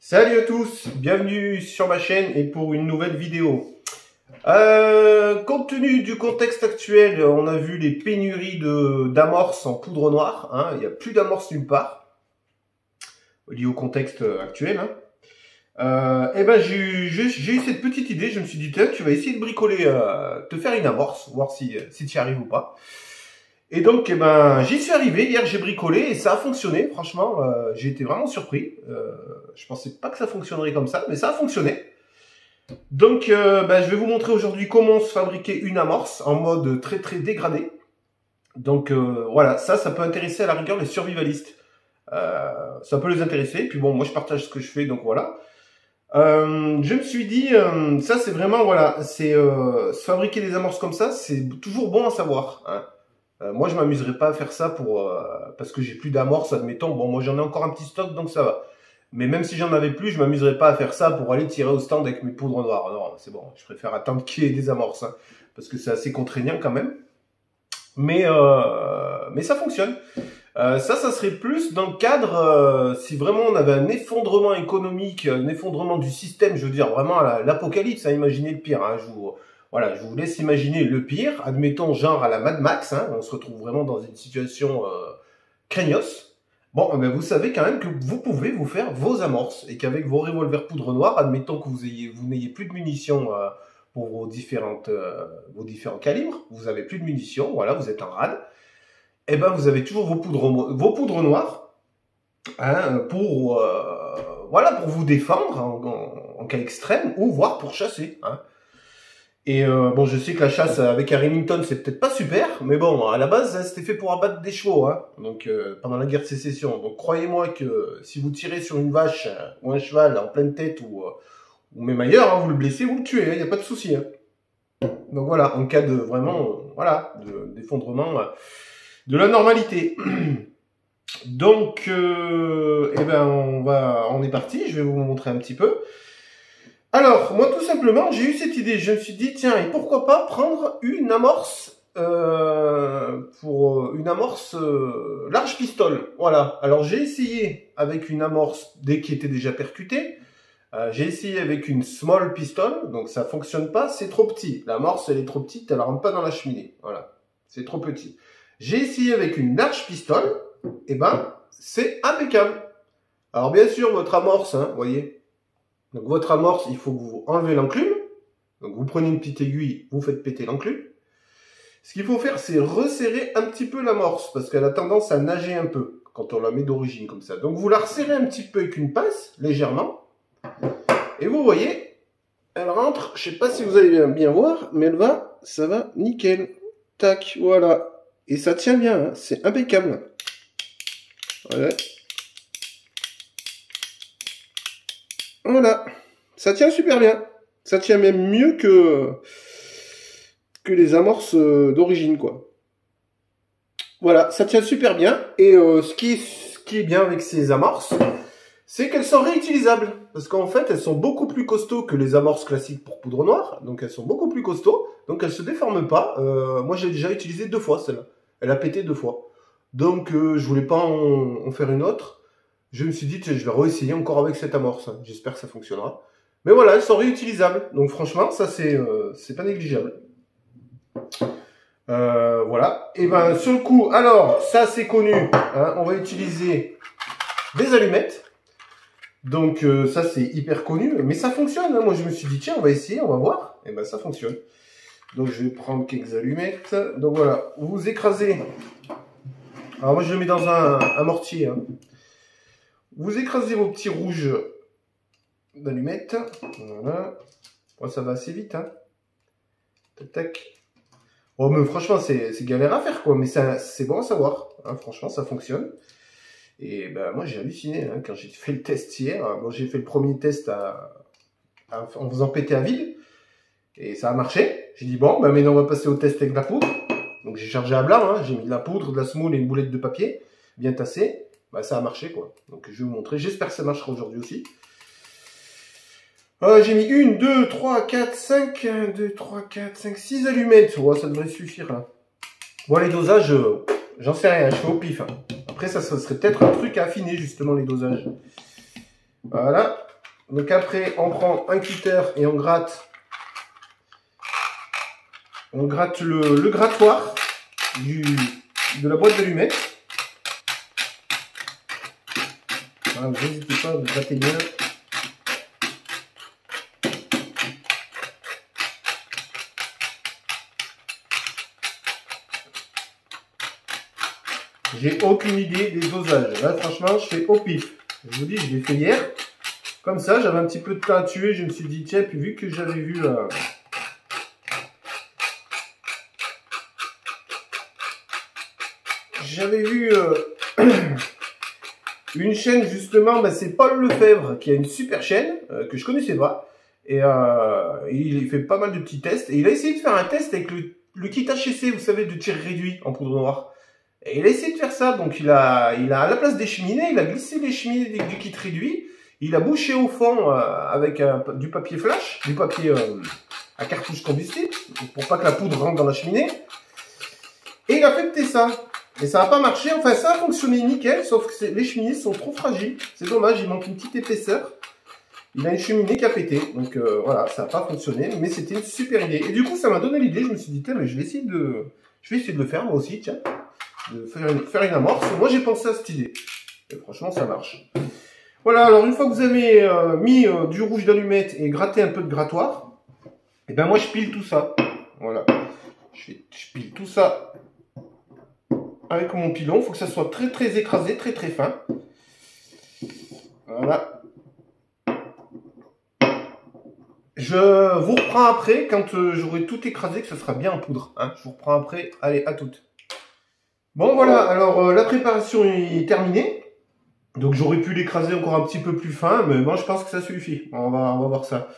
Salut à tous, bienvenue sur ma chaîne et pour une nouvelle vidéo. Compte tenu du contexte actuel, on a vu les pénuries d'amorces en poudre noire. Hein, il n'y a plus d'amorces nulle part, lié au contexte actuel. Et ben j'ai eu cette petite idée, je me suis dit, tiens, tu vas essayer de bricoler, te faire une amorce, voir si tu y arrives ou pas. Et donc, eh ben, j'y suis arrivé. Hier, j'ai bricolé et ça a fonctionné. Franchement, j'ai été vraiment surpris. Je pensais pas que ça fonctionnerait comme ça, mais ça a fonctionné. Donc, ben, je vais vous montrer aujourd'hui comment se fabriquer une amorce en mode très dégradé. Donc, voilà, ça peut intéresser à la rigueur les survivalistes. Ça peut les intéresser. Puis bon, moi, je partage ce que je fais, donc voilà. Je me suis dit, ça, c'est vraiment, voilà, c'est se fabriquer des amorces comme ça, c'est toujours bon à savoir, hein. Moi, je m'amuserais pas à faire ça parce que j'ai plus d'amorces, admettons. Bon, moi, j'en ai encore un petit stock, donc ça va. Mais même si j'en avais plus, je m'amuserais pas à faire ça pour aller tirer au stand avec mes poudres noires. Non, c'est bon. Je préfère attendre qu'il y ait des amorces, hein, parce que c'est assez contraignant quand même. Mais ça fonctionne. Ça serait plus dans le cadre, si vraiment on avait un effondrement économique, un effondrement du système, je veux dire, vraiment l'apocalypse, hein, imaginez le pire, hein, voilà, je vous laisse imaginer le pire, admettons genre à la Mad Max, hein, on se retrouve vraiment dans une situation craignos. Bon, ben vous savez quand même que vous pouvez vous faire vos amorces et qu'avec vos revolvers poudre noire, admettons que vous n'ayez plus de munitions pour vos différents calibres, vous avez plus de munitions, voilà, vous êtes en rade, et ben vous avez toujours vos poudres noires, hein, voilà, pour vous défendre en cas extrême ou voire pour chasser, hein. Et bon, je sais que la chasse avec un Remington, c'est peut-être pas super, mais bon, à la base, c'était fait pour abattre des chevaux, hein, donc pendant la guerre de sécession. Donc croyez-moi que si vous tirez sur une vache ou un cheval en pleine tête ou même ailleurs, hein, vous le blessez, vous le tuez, il n'y a pas de souci, hein. Donc voilà, en cas de vraiment, voilà, d'effondrement de la normalité. Donc, eh ben, on est parti. Je vais vous montrer un petit peu. Alors, moi, tout simplement, j'ai eu cette idée. Je me suis dit, tiens, et pourquoi pas prendre une amorce large pistole. Voilà. Alors, j'ai essayé avec une amorce qui était déjà percutée. J'ai essayé avec une small pistol, donc ça fonctionne pas, c'est trop petit. L'amorce, elle est trop petite, elle rentre pas dans la cheminée. Voilà, c'est trop petit. J'ai essayé avec une large pistole, et ben, c'est impeccable. Alors bien sûr, votre amorce, hein, vous voyez. Donc votre amorce, il faut que vous enlevez l'enclume. Donc vous prenez une petite aiguille, vous faites péter l'enclume. Ce qu'il faut faire, c'est resserrer un petit peu l'amorce, parce qu'elle a tendance à nager un peu, quand on la met d'origine comme ça. Donc vous la resserrez un petit peu avec une pince, légèrement. Et vous voyez, elle rentre, je sais pas si vous allez bien voir, mais ça va nickel. Tac, voilà. Et ça tient bien, hein, c'est impeccable. Voilà. Voilà, ça tient super bien. Ça tient même mieux que les amorces d'origine, quoi. Voilà, ça tient super bien. Et ce qui est bien avec ces amorces, c'est qu'elles sont réutilisables. Parce qu'en fait, elles sont beaucoup plus costauds que les amorces classiques pour poudre noire. Donc elles sont beaucoup plus costauds. Donc elles se déforment pas. Moi, j'ai déjà utilisé 2 fois celle-là. Elle a pété 2 fois. Donc je voulais pas en faire une autre. Je me suis dit, je vais réessayer encore avec cette amorce. J'espère que ça fonctionnera. Mais voilà, elles sont réutilisables. Donc franchement, ça c'est pas négligeable. Voilà. Et ben sur le coup, alors ça c'est connu. Hein, on va utiliser des allumettes. Donc ça c'est hyper connu, mais ça fonctionne, hein. Moi je me suis dit tiens on va essayer, on va voir, et ben ça fonctionne. Donc je vais prendre quelques allumettes. Donc voilà, vous écrasez. Alors moi je le mets dans un mortier, hein. Vous écrasez vos petits rouges d'allumettes. Voilà. Bon, ça va assez vite, hein. Tac tac. Oh mais franchement c'est galère à faire quoi, mais c'est bon à savoir, hein. Franchement ça fonctionne. Et ben moi j'ai halluciné, hein, quand j'ai fait le test hier. Bon, j'ai fait le premier test en faisant péter à vide. Et ça a marché. J'ai dit bon, ben maintenant on va passer au test avec de la poudre. Donc j'ai chargé à blanc, hein, j'ai mis de la poudre, de la semoule et une boulette de papier. Bien tassé. Ben, ça a marché quoi. Donc je vais vous montrer. J'espère que ça marchera aujourd'hui aussi. J'ai mis 1, 2, 3, 4, 5, 1, 2, 3, 4, 5, 6 allumettes. Oh, ça devrait suffire là. Bon les dosages, j'en sais rien, je fais au pif, hein. Après, ça serait peut-être un truc à affiner, justement, les dosages. Voilà. Donc après, on prend un cutter et on gratte le grattoir de la boîte d'allumettes. Voilà, n'hésitez pas à vous gratter bien. J'ai aucune idée des dosages. Là, franchement, je fais au pif. Je vous dis, je l'ai fait hier. Comme ça, j'avais un petit peu de temps à tuer. Je me suis dit, tiens, puis vu que j'avais vu... une chaîne, justement, bah, c'est Paul Lefebvre, qui a une super chaîne, que je connaissais pas. Et il fait pas mal de petits tests. Et il a essayé de faire un test avec le kit HSC, vous savez, de tir réduit en poudre noire. Et il a essayé de faire ça, donc il a à la place des cheminées, il a glissé les cheminées du kit réduit, il a bouché au fond avec du papier flash, du papier à cartouche combustible, pour pas que la poudre rentre dans la cheminée. Et il a fait tester ça. Et ça n'a pas marché, enfin ça a fonctionné nickel, sauf que les cheminées sont trop fragiles. C'est dommage, il manque une petite épaisseur. Il a une cheminée qui a pété, donc voilà, ça n'a pas fonctionné, mais c'était une super idée. Et du coup, ça m'a donné l'idée, je me suis dit, tiens, mais je vais essayer de le faire moi aussi, tiens. De faire une amorce. Moi j'ai pensé à cette idée et franchement ça marche. Voilà, alors une fois que vous avez mis du rouge d'allumette et gratté un peu de grattoir, et ben moi je pile tout ça. Voilà, je pile tout ça avec mon pilon. Il faut que ça soit très très écrasé, très très fin. Voilà. Je vous reprends après quand j'aurai tout écrasé, que ce sera bien en poudre, hein. Je vous reprends après. Allez, à toutes. Bon voilà, alors la préparation est terminée. Donc j'aurais pu l'écraser encore un petit peu plus fin, mais moi je pense que ça suffit. On va voir ça.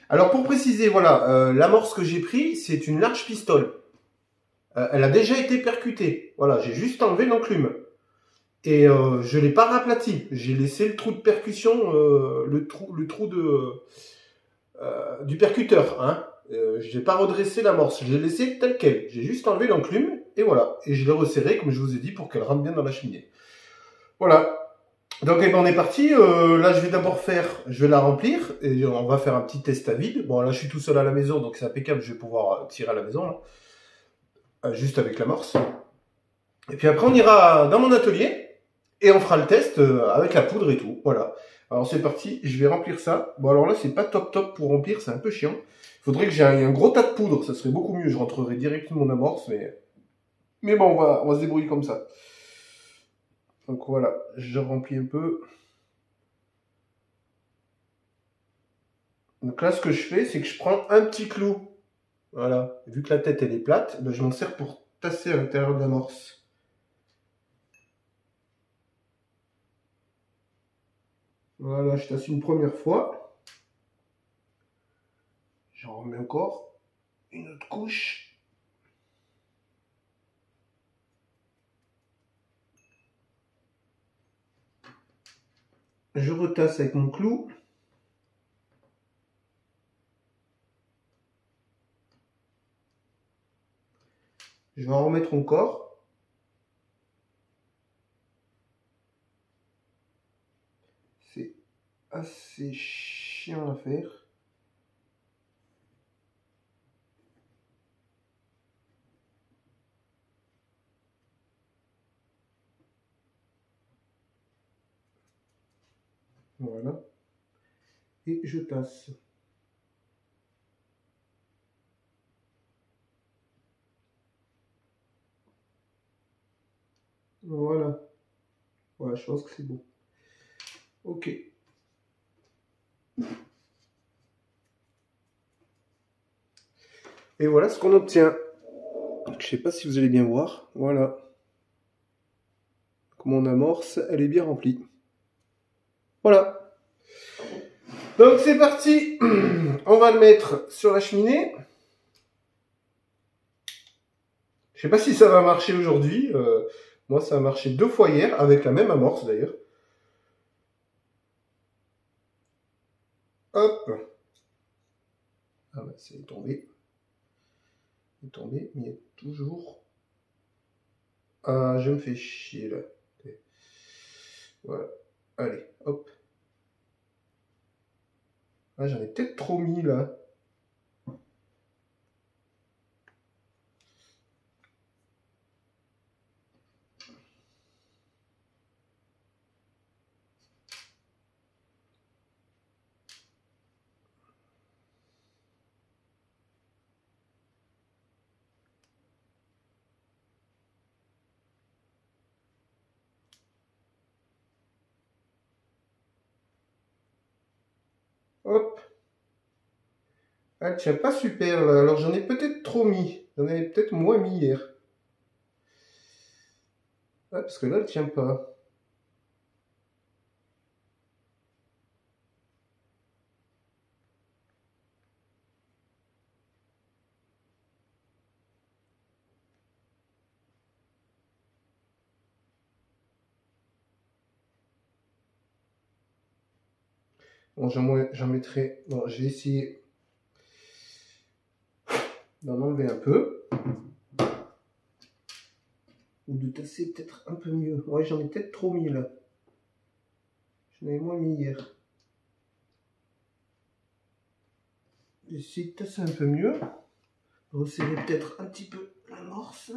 Alors pour préciser, voilà, l'amorce que j'ai pris, c'est une large pistole. Elle a déjà été percutée. Voilà, j'ai juste enlevé l'enclume. Et je l'ai pas raplati. J'ai laissé le trou de percussion, le trou du percuteur, hein. Je n'ai pas redressé l'amorce, je l'ai laissé tel quel. J'ai juste enlevé l'enclume et voilà. Et je l'ai resserré, comme je vous ai dit, pour qu'elle rentre bien dans la cheminée. Voilà. Donc eh ben, on est parti. Là, je vais la remplir et on va faire un petit test à vide. Bon, là, je suis tout seul à la maison, donc c'est impeccable. Je vais pouvoir tirer à la maison, là, juste avec l'amorce. Et puis après, on ira dans mon atelier et on fera le test avec la poudre et tout. Voilà. Alors c'est parti, je vais remplir ça. Bon alors là c'est pas top pour remplir, c'est un peu chiant. Il faudrait que j'ai un gros tas de poudre, ça serait beaucoup mieux. Je rentrerai directement mon amorce, mais bon on va se débrouiller comme ça. Donc voilà, je remplis un peu. Donc là ce que je fais, c'est que je prends un petit clou. Voilà, vu que la tête elle est plate, ben, je m'en sers pour tasser à l'intérieur de l'amorce. Voilà, je tasse une première fois. J'en remets encore une autre couche. Je retasse avec mon clou. Je vais en remettre encore. C'est assez chiant à faire. Voilà. Et je tasse. Voilà. Voilà, je pense que c'est bon. Ok. Et voilà ce qu'on obtient. Je sais pas si vous allez bien voir. Voilà. Comme on amorce, elle est bien remplie. Voilà. Donc c'est parti. On va le mettre sur la cheminée. Je sais pas si ça va marcher aujourd'hui. Moi, ça a marché 2 fois hier, avec la même amorce d'ailleurs. Hop. Ah bah, c'est tombé. C'est tombé, mais il y a toujours... Ah, je me fais chier là. Voilà. Allez, hop. Ah, j'en ai peut-être trop mis là. Hop. Elle tient pas super là. Alors j'en ai peut-être trop mis. J'en avais peut-être moins mis hier. Ah, parce que là, elle tient pas. Bon, j'en mettrai. Bon, je vais essayer d'en enlever un peu. Ou de tasser peut-être un peu mieux. Ouais, j'en ai peut-être trop mis là. J'en avais moins mis hier. J'essaie de tasser un peu mieux. Resserrer peut-être un petit peu l'amorce.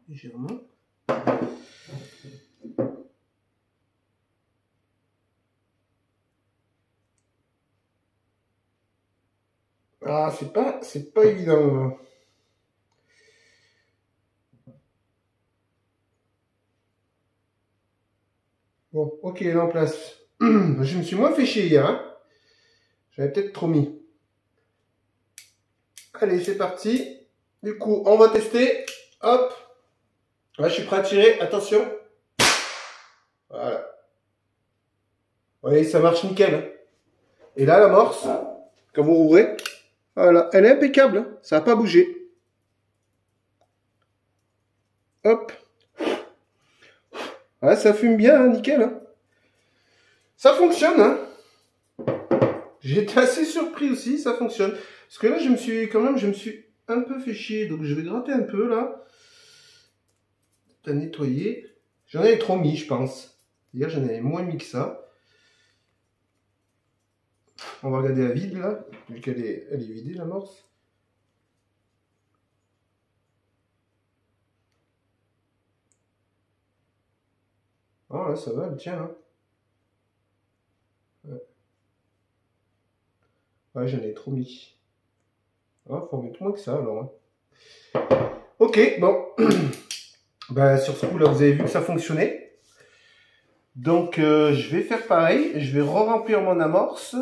Légèrement. Ah, c'est pas évident. Bon, ok, elle est en place. Je me suis moins fait chier hier. Hein. J'avais peut-être trop mis. Allez, c'est parti. Du coup, on va tester. Hop. Là, je suis prêt à tirer. Attention. Voilà. Vous voyez, ça marche nickel. Et là, l'amorce, quand vous rouvrez, voilà, elle est impeccable. Ça n'a pas bougé. Hop. Ouais, ça fume bien, hein, nickel. Hein. Ça fonctionne. Hein. J'étais assez surpris aussi, ça fonctionne. Parce que là, je me suis un peu fait chier. Donc, je vais gratter un peu, là. T'as nettoyé. J'en avais trop mis, je pense. Hier, j'en avais moins mis que ça. On va regarder la vide, là. Vu qu'elle est vidée, l'amorce. Oh, là, ça va, elle tient, hein. Ouais, j'en ai trop mis. Ah, faut en mettre moins que ça, alors. Hein. Ok, bon. Bah, sur ce coup, là, vous avez vu que ça fonctionnait. Donc, je vais faire pareil. Je vais re-remplir mon amorce.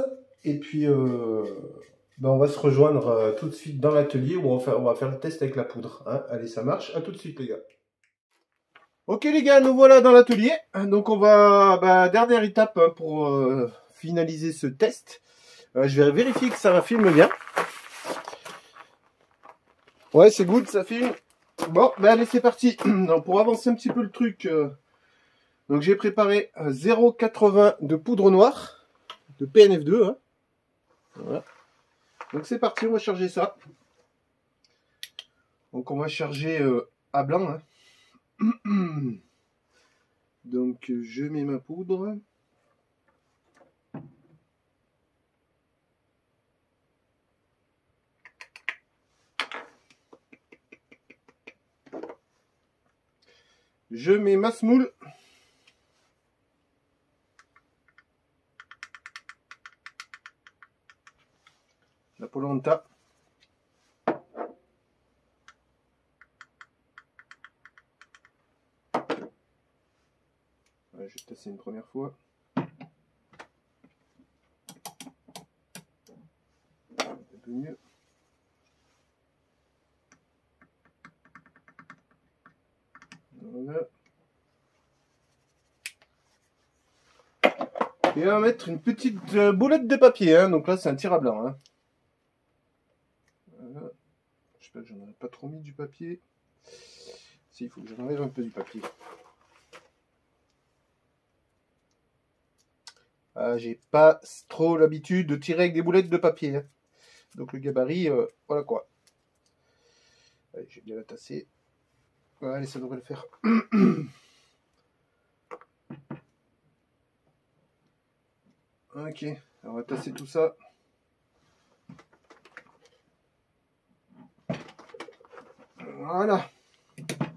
Et puis, bah, on va se rejoindre tout de suite dans l'atelier où on va faire le test avec la poudre. Hein. Allez, ça marche. À tout de suite, les gars. Ok, les gars, nous voilà dans l'atelier. Donc, on va... Bah, dernière étape hein, pour finaliser ce test. Je vais vérifier que ça filme bien. Ouais, c'est good, ça filme. Bon, ben allez, c'est parti. Donc, pour avancer un petit peu le truc, donc j'ai préparé 0,80 de poudre noire, de PNF2. Hein. Voilà. Donc c'est parti, on va charger ça. Donc on va charger à blanc. Hein. Donc je mets ma poudre. Je mets ma semoule. La polenta. Ouais, je vais tasser une première fois. Un peu mieux. Voilà. Et on va mettre une petite boulette de papier. Hein. Donc là, c'est un tir à blanc. Hein. Voilà. J'espère que j'en aurais pas trop mis du papier. Si, il faut que j'enlève un peu du papier. J'ai pas trop l'habitude de tirer avec des boulettes de papier. Hein. Donc le gabarit, voilà quoi. Allez, j'ai bien la tasser. Voilà, allez, ça devrait le faire. Ok, On va tasser tout ça. Voilà.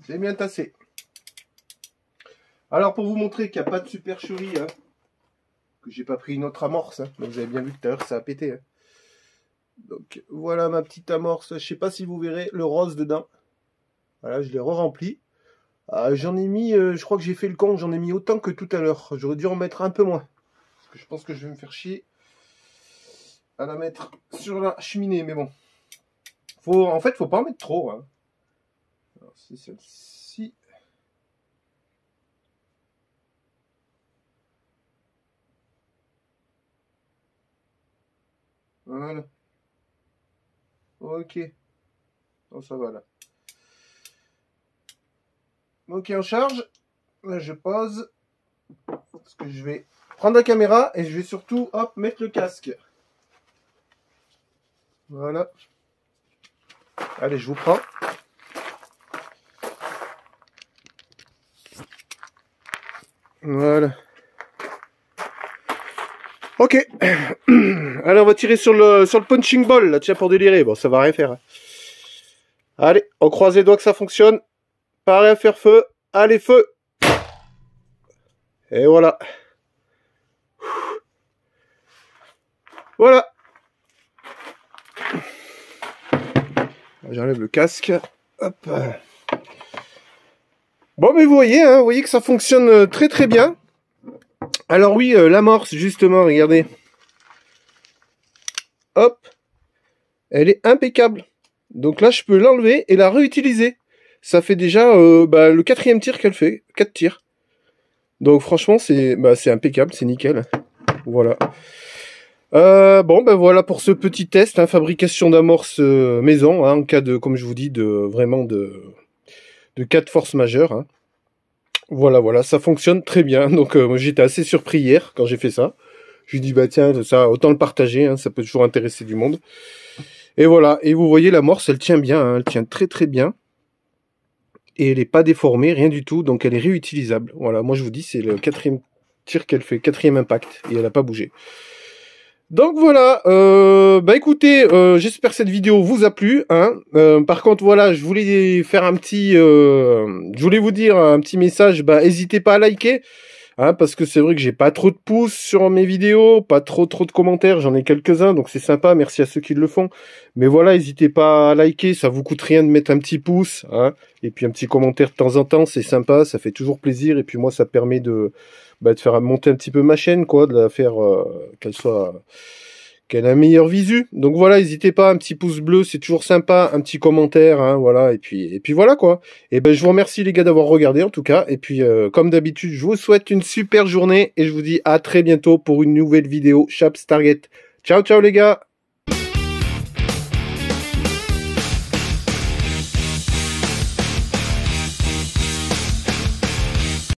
C'est bien tassé. Alors pour vous montrer qu'il n'y a pas de supercherie, hein, que j'ai pas pris une autre amorce, hein, donc vous avez bien vu que tout à l'heure ça a pété. Hein. Donc voilà ma petite amorce, je sais pas si vous verrez le rose dedans. Voilà, je l'ai re-rempli. J'en ai mis, je crois que j'ai fait le con, j'en ai mis autant que tout à l'heure. J'aurais dû en mettre un peu moins. Parce que je pense que je vais me faire chier à la mettre sur la cheminée, mais bon. En fait, faut pas en mettre trop. Hein. Alors c'est celle-ci. Voilà. Ok. Bon, ça va là. Ok, en charge. Là, je pose. Parce que je vais prendre la caméra et je vais surtout, hop, mettre le casque. Voilà. Allez, je vous prends. Voilà. Ok. Allez, on va tirer sur le punching ball, là, tiens, pour délirer. Bon, ça va rien faire. Hein. Allez, on croise les doigts que ça fonctionne. Pareil à faire feu. Allez, feu. Et voilà. Voilà. J'enlève le casque. Hop. Bon, mais vous voyez que ça fonctionne très très bien. Alors oui, l'amorce, justement, regardez. Hop. Elle est impeccable. Donc là, je peux l'enlever et la réutiliser. Ça fait déjà le 4e tir qu'elle fait. 4 tirs. Donc franchement, c'est impeccable, c'est nickel. Voilà. Bon, ben voilà pour ce petit test, hein, fabrication d'amorce maison, hein, en cas de, comme je vous dis, de cas de force majeure. Hein. Voilà, ça fonctionne très bien. Donc moi j'étais assez surpris hier quand j'ai fait ça. Je lui dis bah tiens, ça autant le partager, hein, ça peut toujours intéresser du monde. Et voilà, et vous voyez l'amorce, elle tient bien, hein, elle tient très très bien. Et elle n'est pas déformée, rien du tout, donc elle est réutilisable. Voilà, moi je vous dis, c'est le 4e tir qu'elle fait, 4e impact, et elle n'a pas bougé. Donc voilà, écoutez, j'espère que cette vidéo vous a plu. Hein. Par contre, voilà, je voulais faire je voulais vous dire un petit message. N'hésitez pas à liker, hein, parce que c'est vrai que j'ai pas trop de pouces sur mes vidéos, pas trop de commentaires. J'en ai quelques-uns, donc c'est sympa. Merci à ceux qui le font. Mais voilà, n'hésitez pas à liker, ça vous coûte rien de mettre un petit pouce, hein, et puis un petit commentaire de temps en temps, c'est sympa, ça fait toujours plaisir. Et puis moi, ça permet de faire monter un petit peu ma chaîne, quoi, de la faire qu'elle a un meilleur visu. Donc voilà, n'hésitez pas, un petit pouce bleu, c'est toujours sympa, un petit commentaire, hein, voilà, et puis voilà quoi. Et je vous remercie les gars d'avoir regardé en tout cas. Et puis comme d'habitude, je vous souhaite une super journée et je vous dis à très bientôt pour une nouvelle vidéo Chaps Target. Ciao les gars.